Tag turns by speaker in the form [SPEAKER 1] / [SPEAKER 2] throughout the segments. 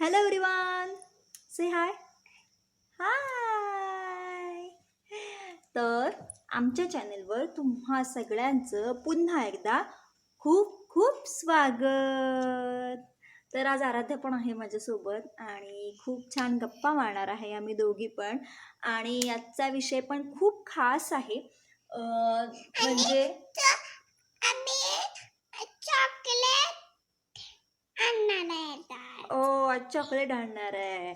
[SPEAKER 1] Hello everyone, से हाय. हाय. तर आमच्या चॅनलवर तुम्हा सगळ्यांचं पुन्हा एकदा खूप खूप स्वागत. तर आज आराध्या पण आहे माझ्यासोबत आणि खूप छान गप्पा मारणार आहे आम्ही दोघी पण. आणि आजचा विषय पण खूप खास आहे. म्हणजे आज चॉकलेट आणणार आहे.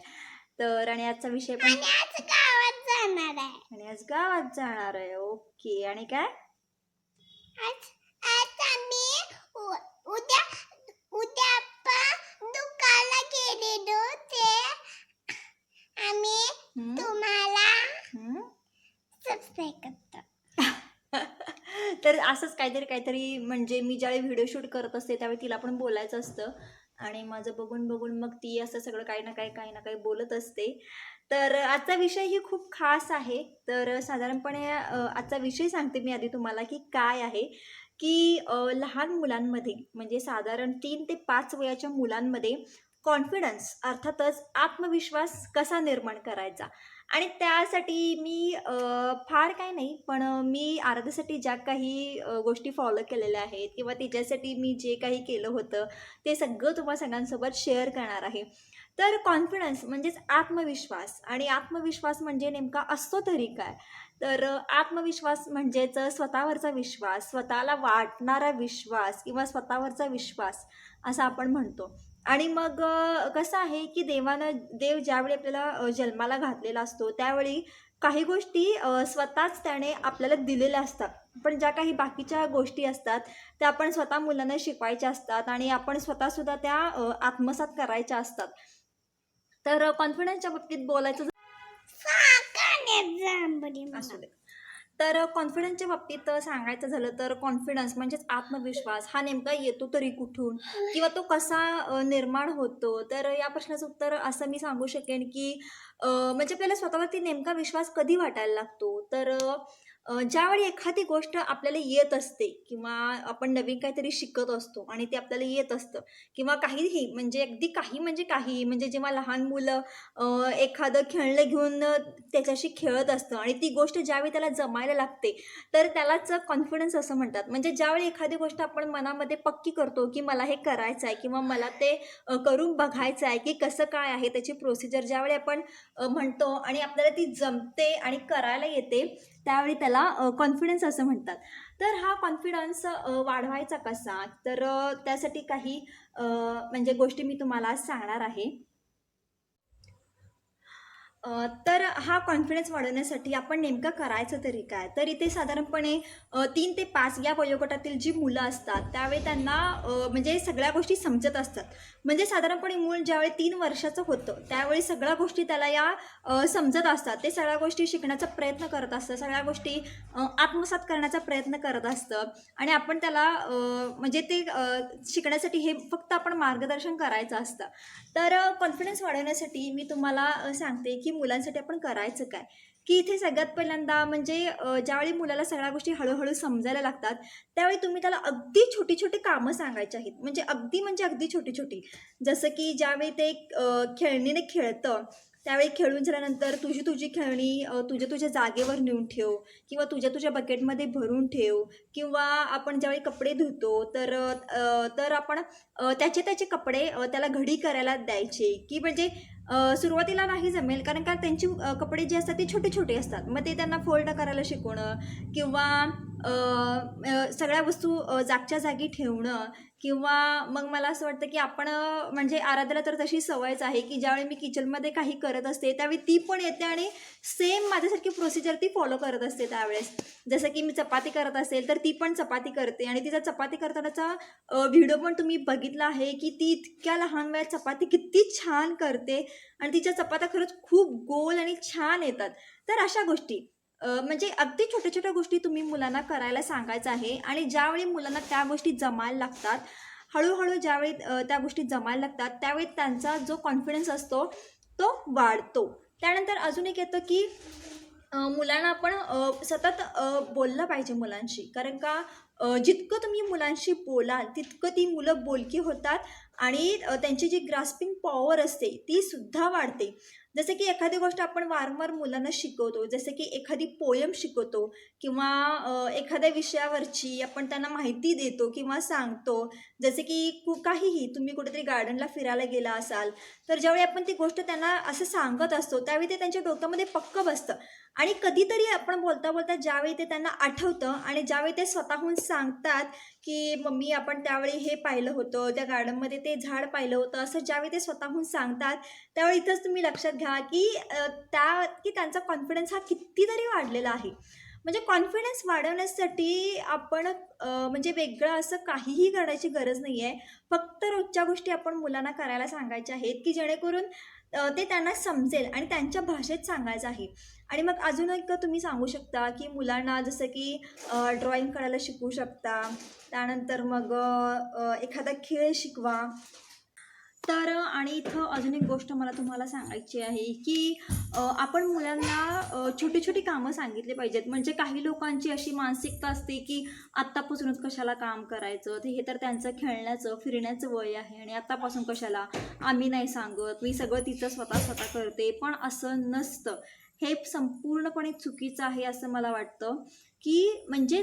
[SPEAKER 1] तर आणि आजचा विषय पण आज गावात जाणार आहे. ओके. आणि काय
[SPEAKER 2] उद्या उद्या दुकानला गेलेलो ते आम्ही तुम्हाला सबस्क्राईब करतो.
[SPEAKER 1] तर असंच काहीतरी म्हणजे मी ज्यावेळी व्हिडिओ शूट करत असते त्यावेळी तिला पण बोलायचं असतं आणि माझं बघून बघून मग ती असं सगळं काही ना काही बोलत असते. तर आजचा विषय ही खूप खास आहे. तर साधारणपणे आजचा विषय सांगते मी आधी तुम्हाला की काय आहे की लहान मुलांमध्ये म्हणजे साधारण 3 ते 5 वयाच्या मुलांमध्ये कॉन्फिडन्स अर्थातच आत्मविश्वास कसा निर्माण करायचा. आणि त्यासाठी मी फार काय नाही पण मी आराध्यासाठी ज्या काही गोष्टी फॉलो केलेल्या आहेत किंवा तिच्यासाठी मी जे काही केलं होतं ते सगळं तुम्हाला सगळ्यांसोबत शेअर करणार आहे. तर कॉन्फिडन्स म्हणजेच आत्मविश्वास आणि आत्मविश्वास म्हणजे नेमका असतो तरी काय. तर आत्मविश्वास म्हणजेच स्वतःवरचा विश्वास, स्वतःला वाटणारा विश्वास किंवा स्वतःवरचा विश्वास असं आपण म्हणतो. आणि मग कसं आहे की देव ज्यावेळी आपल्याला जन्माला घातलेला असतो त्यावेळी काही गोष्टी स्वतःच त्याने आपल्याला दिलेल्या असतात. पण ज्या काही बाकीच्या गोष्टी असतात त्या आपण स्वतः मुलांना शिकवायच्या असतात आणि आपण स्वतःसुद्धा त्या आत्मसात करायच्या असतात. तर कॉन्फिडन्सच्या बाबतीत बोलायचं असू दे. तर कॉन्फिडन्सच्या बाबतीत सांगायचं झालं तर कॉन्फिडन्स म्हणजेच आत्मविश्वास हा नेमका येतो तरी कुठून किंवा तो कसा निर्माण होतो. तर या प्रश्नाचं उत्तर असं मी सांगू शकेन की म्हणजे आपल्याला स्वतःवरती नेमका विश्वास कधी वाटायला लागतो. तर ज्यावेळी एखादी गोष्ट आपल्याला येत असते किंवा आपण नवीन काहीतरी शिकत असतो आणि ते आपल्याला येत असतं किंवा काहीही म्हणजे अगदी काही म्हणजे जेव्हा लहान मुलं एखादं खेळणं घेऊन त्याच्याशी खेळत असतं आणि ती गोष्ट ज्यावेळी त्याला जमायला लागते तर त्यालाच कॉन्फिडन्स असं म्हणतात. म्हणजे ज्यावेळी एखादी गोष्ट आपण मनामध्ये पक्की करतो की मला हे करायचं आहे किंवा मला ते करून बघायचं आहे की कसं काय आहे त्याची प्रोसिजर ज्यावेळी आपण म्हणतो आणि आपल्याला ती जमते आणि करायला येते त्यावेळी त्याला कॉन्फिडन्स असं म्हणतात. तर हा कॉन्फिडन्स वाढवायचा कसा. तर त्यासाठी काही म्हणजे गोष्टी मी तुम्हाला सांगणार आहे. तर हा कॉन्फिडन्स वाढवण्यासाठी आपण नेमकं करायचं तरी काय. तर इथे साधारणपणे 3 ते 5 या वयोगटातील जी मुलं असतात त्यावेळी त्यांना म्हणजे सगळ्या गोष्टी समजत असतात. म्हणजे साधारणपणे मूल ज्यावेळी 3 वर्षाचं होतं त्यावेळी सगळ्या गोष्टी त्याला या समजत असतात. ते सगळ्या गोष्टी शिकण्याचा प्रयत्न करत असतं, सगळ्या गोष्टी आत्मसात करण्याचा प्रयत्न करत असतं आणि आपण त्याला म्हणजे ते शिकण्यासाठी हे फक्त आपण मार्गदर्शन करायचं असतं. तर कॉन्फिडन्स वाढवण्यासाठी मी तुम्हाला सांगते की मुलांसाठी आपण करायचं काय. की इथे सगळ्यात पहिल्यांदा म्हणजे ज्यावेळी मुलाला सगळ्या गोष्टी हळूहळू समजायला लागतात त्यावेळी तुम्ही त्याला अगदी छोटी छोटी कामं सांगायची आहेत. म्हणजे अगदी छोटी छोटी. जसं की ज्यावेळी ते खेळणीने खेळतं त्यावेळी खेळून झाल्यानंतर तुझी खेळणी तुझ्या जागेवर नेऊन ठेव किंवा तुझ्या बकेटमध्ये भरून ठेव. किंवा आपण ज्यावेळी कपडे धुतो तर आपण त्याचे कपडे त्याला घडी करायला द्यायचे की म्हणजे सुरुवातीला नाही जमेल कारण का त्यांची कपडे जे असतात ते छोटे छोटे असतात. मग ते त्यांना फोल्ड करायला शिकवणं किंवा सगळ्या वस्तू जागच्या जागी ठेवणं किंवा मग मला असं वाटतं की आपण म्हणजे आराध्याला तर तशी सवयच आहे की ज्यावेळी मी किचनमध्ये काही करत असते त्यावेळी ती पण येते आणि सेम माझ्यासारखी प्रोसिजर ती फॉलो करत असते त्यावेळेस. जसं की मी चपाती करत असेल तर ती पण चपाती करते आणि तिचा चपाती करतानाचा व्हिडिओ पण तुम्ही बघितला आहे की ती इतक्या लहान वयात चपाती किती छान करते आणि तिच्या चपात्या खरंच खूप गोल आणि छान येतात. तर अशा गोष्टी म्हणजे अगदी छोट्या छोट्या गोष्टी तुम्ही मुलांना करायला सांगायचं आहे आणि ज्यावेळी मुलांना त्या गोष्टी जमायला लागतात हळूहळू ज्यावेळी त्या गोष्टी जमायला लागतात त्यावेळी त्यांचा जो कॉन्फिडन्स असतो तो वाढतो. त्यानंतर अजून एक येतं की मुलांना आपण सतत बोललं पाहिजे मुलांशी. कारण का जितकं तुम्ही मुलांशी बोलाल तितकं ती मुलं बोलकी होतात आणि त्यांची जी ग्रास्पिंग पॉवर असते ती सुद्धा वाढते. जसं की एखादी गोष्ट आपण वारंवार मुलांना शिकवतो, जसं की एखादी पोयम शिकवतो किंवा एखाद्या विषयावरची आपण त्यांना माहिती देतो किंवा सांगतो. जसे की काहीही तुम्ही कुठेतरी गार्डनला फिरायला गेला असाल, तर ज्यावेळी आपण ती गोष्ट त्यांना असं सांगत असतो, त्यावेळी ते त्यांच्या डोक्यामध्ये पक्कं बसतं. आणि कधीतरी आपण बोलता बोलता ज्यावेळी ते त्यांना आठवतं आणि ज्यावेळी ते स्वतःहून सांगतात, की मम्मी आपण त्यावेळी हे पाहिलं होतं, त्या गार्डनमध्ये ते झाड पाहिलं होतं, असं ज्यावेळी ते स्वतःहून सांगतात, त्यावेळी इथंच तुम्ही लक्षात घ्या, की त्यांचा कॉन्फिडन्स हा कितीतरी वाढलेला आहे. म्हणजे कॉन्फिडन्स वाढवण्यासाठी आपण म्हणजे वेगळं असं काहीही करण्याची गरज नाही आहे. फक्त रोजच्या गोष्टी आपण मुलांना करायला सांगायच्या आहेत, की जेणेकरून ते त्यांना समजेल आणि त्यांच्या भाषेत सांगायचं आहे. आणि मग अजून एक तुम्ही सांगू शकता, की मुलांना जसं की ड्रॉइंग करायला शिकवू शकता. त्यानंतर मग एखादा खेळ शिकवा. तर आणि इथं अजून एक गोष्ट मला तुम्हाला सांगायची आहे, की आपण मुलांना छोटी-छोटी कामं सांगितली पाहिजेत. म्हणजे काही लोकांची अशी मानसिकता असते, की आत्तापासूनच कशाला काम करायचं? हे तर त्यांचं खेळण्याचं, फिरण्याचं वय आहे आणि आत्तापासून कशाला? आम्ही नाही सांगत, मी सगळं तिचं स्वतः करते. पण असं नसतं. हे संपूर्णपणे चुकीचं आहे असं मला वाटतं, की म्हणजे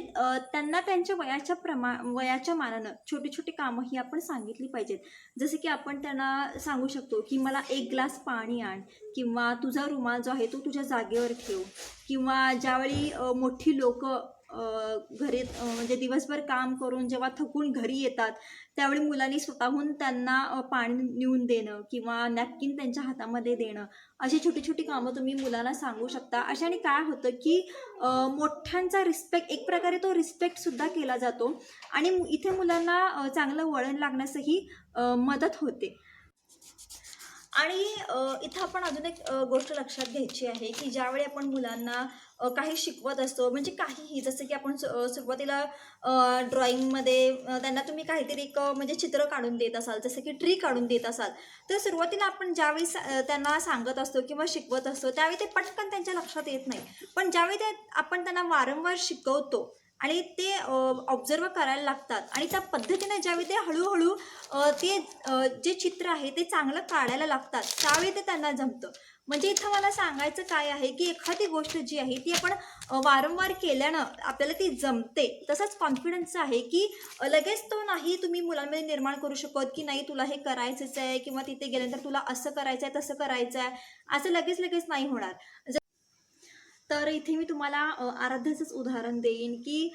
[SPEAKER 1] त्यांना त्यांच्या वयाच्या मानानं छोटी-छोटी कामं ही आपण सांगितली पाहिजेत. जसं की आपण त्यांना सांगू शकतो, की मला 1 ग्लास पाणी आण किंवा तुझा रुमाल जो आहे तो तुझ्या जागेवर ठेव किंवा ज्यावेळी मोठी लोकं घरी म्हणजे दिवसभर काम करून जेव्हा थकून घरी येतात, त्यावेळी मुलांनी स्वतःहून त्यांना पाणी नेऊन देणं किंवा नॅपकिन त्यांच्या हातामध्ये देणं, अशी छोटी-छोटी कामं तुम्ही मुलांना सांगू शकता. अशाने काय होतं, की मोठ्यांचा रिस्पेक्ट एक प्रकारे तो रिस्पेक्टसुद्धा केला जातो आणि इथे मुलांना चांगलं वळण लागण्यासही मदत होते. आणि इथं आपण अजून एक गोष्ट लक्षात घ्यायची आहे, की ज्यावेळी आपण मुलांना काही शिकवत असतो, म्हणजे काहीही जसं की आपण सुरुवातीला ड्रॉइंगमध्ये त्यांना तुम्ही काहीतरी एक म्हणजे चित्र काढून देत असाल, जसं की ट्री काढून देत असाल, तर सुरुवातीला आपण ज्यावेळी त्यांना सांगत असतो किंवा शिकवत असतो, त्यावेळी ते पटकन त्यांच्या लक्षात येत नाही. पण ज्यावेळी आपण त्यांना वारंवार शिकवतो आणि ते ऑब्झर्व्ह करायला लागतात आणि त्या पद्धतीने ज्यावेळी ते हळूहळू ते जे चित्र आहे ते चांगलं काढायला लागतात, त्यावेळी ते त्यांना जमतं. म्हणजे इथं मला सांगायचं काय आहे, की एखादी गोष्ट जी आहे ती आपण वारंवार केल्यानं आपल्याला ती जमते. तसंच कॉन्फिडन्स आहे, की लगेच तो नाही तुम्ही मुलांमध्ये निर्माण करू शकत, की नाही तुला हे करायचंच आहे किंवा तिथे गेल्यानंतर तुला असं करायचं आहे, तसं करायचं आहे. असं लगेच नाही होणार. तर इथे मी तुम्हाला आराध्याचंच उदाहरण देईन, की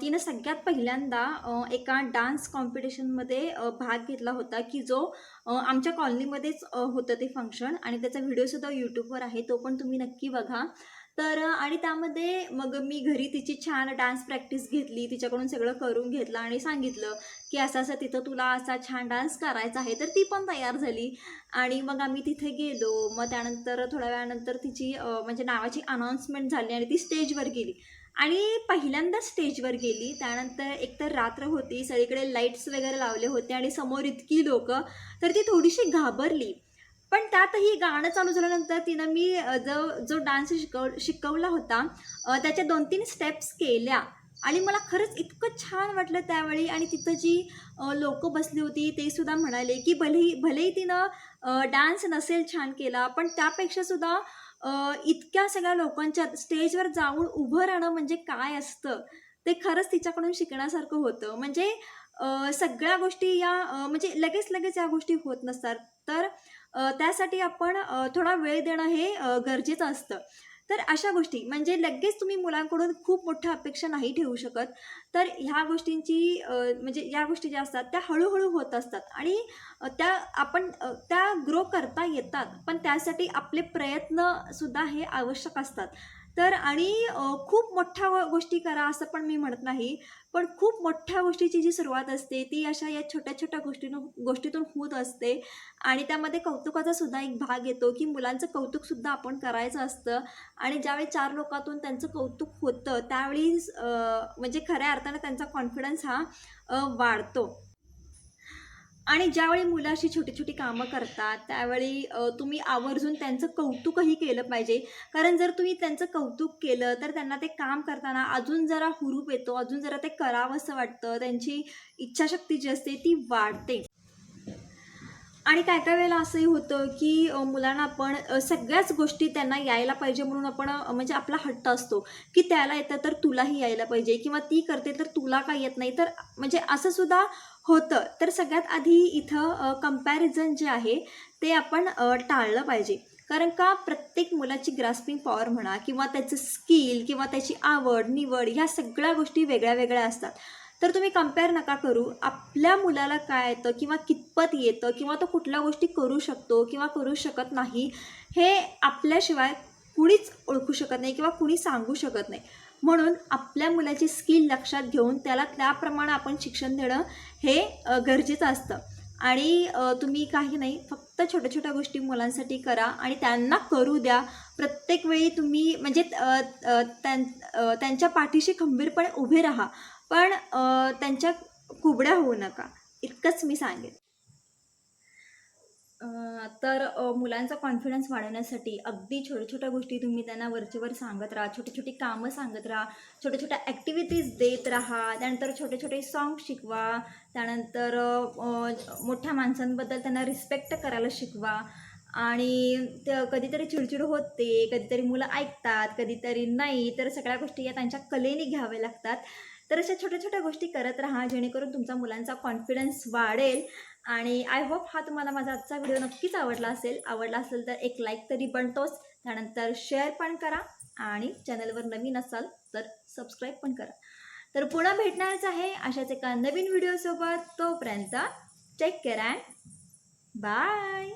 [SPEAKER 1] तिनं सगळ्यात पहिल्यांदा एका डान्स कॉम्पिटिशनमध्ये भाग घेतला होता, की जो आमच्या कॉलनीमध्येच होतं ते फंक्शन आणि त्याचा व्हिडिओसुद्धा यूट्यूबवर आहे. तो पण तुम्ही नक्की बघा. तर आणि त्यामध्ये मग मी घरी तिची छान डान्स प्रॅक्टिस घेतली. तिच्याकडून सगळं करून घेतलं आणि सांगितलं, की असं-असं तिथं तुला असा छान डान्स करायचा आहे. तर ती पण तयार झाली आणि मग आम्ही तिथे गेलो. मग त्यानंतर थोड्या वेळानंतर तिची म्हणजे नावाची अनाउन्समेंट झाली आणि ती स्टेजवर गेली आणि पहिल्यांदा स्टेजवर गेली. त्यानंतर एकतर रात्र होती, सगळीकडे लाईट्स वगैरे लावले होते आणि समोर इतकी लोकं, तर ती थोडीशी घाबरली. पण त्यातही गाणं चालू झाल्यानंतर तिनं मी जो जो डान्स शिकवला होता त्याच्या 2-3 स्टेप्स केल्या आणि मला खरंच इतकं छान वाटलं त्यावेळी आणि तिथं जी लोकं बसली होती ते सुद्धा म्हणाले, की भलेही तिनं डान्स नसेल छान केला, पण त्यापेक्षा सुद्धा इतक्या सगळ्या लोकांच्या स्टेजवर जाऊन उभं राहणं म्हणजे काय असतं, ते खरंच तिच्याकडून शिकण्यासारखं होतं. म्हणजे सगळ्या गोष्टी या म्हणजे लगेच या गोष्टी होत नसतात. तर त्यासाठी आपण थोडा वेळ देणं हे गरजेचं असतं. तर अशा गोष्टी म्हणजे लगेच तुम्ही मुलांकडून खूप मोठ्या अपेक्षा नाही ठेवू शकत. तर ह्या गोष्टींची म्हणजे या गोष्टी ज्या असतात त्या हळू होत असतात आणि त्या ग्रो करता येतात. पण त्यासाठी आपले प्रयत्नसुद्धा हे आवश्यक असतात. तर आणि खूप मोठ्या गोष्टी करा असं पण मी म्हणत नाही. पण खूप मोठ्या गोष्टीची जी सुरुवात असते ती अशा या छोट्या-छोट्या गोष्टीतून होत असते आणि त्यामध्ये कौतुकाचा सुद्धा एक भाग येतो, की मुलांचं कौतुकसुद्धा आपण करायचं असतं आणि ज्यावेळी 4 लोकांतून त्यांचं कौतुक होतं त्यावेळी म्हणजे खऱ्या अर्थानं त्यांचा कॉन्फिडन्स हा वाढतो. आणि ज्यावेळी मुलं अशी छोटी-छोटी कामं करतात, त्यावेळी तुम्ही आवर्जून त्यांचं कौतुकही केलं पाहिजे. कारण जर तुम्ही त्यांचं कौतुक केलं, तर त्यांना ते काम करताना अजून जरा हुरूप येतो, अजून जरा ते करावंसं वाटतं. त्यांची इच्छाशक्ती जी असते ती वाढते. आणि काय काय वेळेला असंही होतं की मुलांना आपण सगळ्याच गोष्टी त्यांना यायला पाहिजे म्हणून आपण म्हणजे आपला हट्ट असतो की त्याला येतं तर तुलाही यायला पाहिजे, किंवा ती करते तर तुला का येत नाही, तर म्हणजे असं सुद्धा होतं. तर सगळ्यात आधी इथं कंपॅरिझन जे आहे ते आपण टाळलं पाहिजे. कारण का प्रत्येक मुलाची ग्रास्पिंग पॉवर म्हणा, किंवा त्याचं स्किल, किंवा त्याची आवड निवड, ह्या सगळ्या गोष्टी वेगळ्या वेगळ्या असतात. तर तुम्ही कंपेअर नका करू. आपल्या मुलाला काय येतं किंवा कितपत येतं, किंवा तो कुठल्या गोष्टी करू शकतो किंवा करू शकत नाही, हे आपल्याशिवाय कुणीच ओळखू शकत नाही किंवा कुणी सांगू शकत नाही. म्हणून आपल्या मुलाची स्किल लक्षात घेऊन त्याला त्याप्रमाणे आपण शिक्षण देणं हे गरजेचं असतं. आणि तुम्ही काही नाही, फक्त छोट्या छोट्या गोष्टी मुलांसाठी करा आणि त्यांना करू द्या. प्रत्येक वेळी तुम्ही म्हणजे त्यांच्या पाठीशी खंबीरपणे उभे राहा, पण त्यांच्या कुबड्या होऊ नका, इतकंच मी सांगेन. तर मुलांचा कॉन्फिडन्स वाढवण्यासाठी अगदी छोट्या छोट्या गोष्टी तुम्ही त्यांना वरचेवर सांगत राहा, छोटी छोटी कामं सांगत राहा, छोट्या छोट्या ॲक्टिव्हिटीज देत राहा, त्यानंतर छोटे छोटे सॉन्ग शिकवा, त्यानंतर मोठ्या माणसांबद्दल त्यांना रिस्पेक्ट करायला शिकवा. आणि ते कधीतरी चिडचिड होते, कधीतरी मुलं ऐकतात, कधीतरी नाही, तर सगळ्या गोष्टी या त्यांच्या कलेने घ्याव्या लागतात. तर अशा छोट्या छोट्या गोष्टी करत राहा, जेणेकरून तुमचा मुलांचा कॉन्फिडन्स वाढेल. आणि आय होप हा तुम्हाला माझा आजचा व्हिडिओ नक्कीच आवडला असेल तर एक लाईक तरी बनतोच, त्यानंतर शेअर पण करा, आणि चॅनलवर नवीन असाल तर सबस्क्राईब पण करा. तर पुन्हा भेटणारच आहे अशाच एका नवीन व्हिडिओसोबत. तोपर्यंत टेक केअर अँड बाय.